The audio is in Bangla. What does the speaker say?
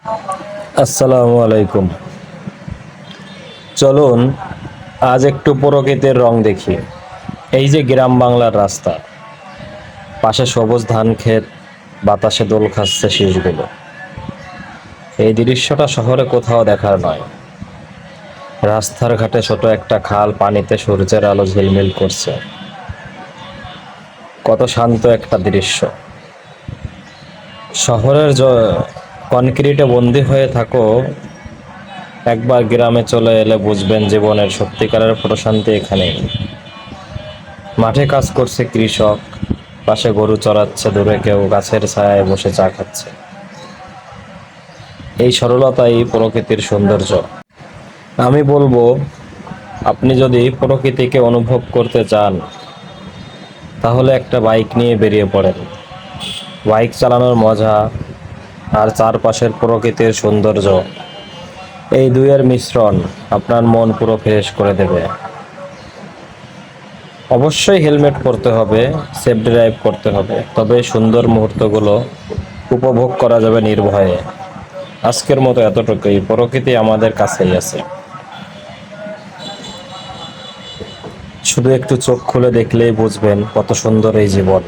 আসসালামু আলাইকুম। চলুন আজ একটু প্রকৃতির রং দেখি। এই যে গ্রাম বাংলার রাস্তা, পাশে সবুজ ধান ক্ষেত, বাতাসে দোল খাচ্ছে শীষগুলো। এই দৃশ্যটা শহরে কোথাও দেখার নয়। রাস্তার ঘাটে ছোট একটা খাল, পানিতে সূর্যের আলো ঝিলমিল করছে। কত শান্ত একটা দৃশ্য। শহরের কনক্রিটে বন্দি হয়ে থাকো, একবার গ্রামে চলে এলে বুঝবেন জীবনের সত্যিকারের প্রশান্তি এখানেই। মাঠে কাজ করছে কৃষক, পাশে গরু চড়াচ্ছে, দূরে কেউ গাছের ছায়ায় বসে চা খাচ্ছে। এই সরলতাই প্রকৃতির সৌন্দর্য। আমি বলবো, আপনি যদি প্রকৃতিকে অনুভব করতে চান তাহলে একটা বাইক নিয়ে বেরিয়ে পড়েন। বাইক চালানোর মজা আর চারপাশের প্রকৃতির সৌন্দর্য, এই দুইয়ের মিশ্রণ আপনার মন পুরো ফ্রেশ করে দেবে। অবশ্যই হেলমেট পরতে হবে, সেফ ড্রাইভ করতে হবে, তবে সুন্দর মুহূর্তগুলো উপভোগ করা যাবে নির্ভয়ে। আজকের মতো এতটুকুই। প্রকৃতি আমাদের কাছেই আছে, শুধু একটু চোখ খুলে দেখলেই বুঝবেন কত সুন্দর এই জীবন।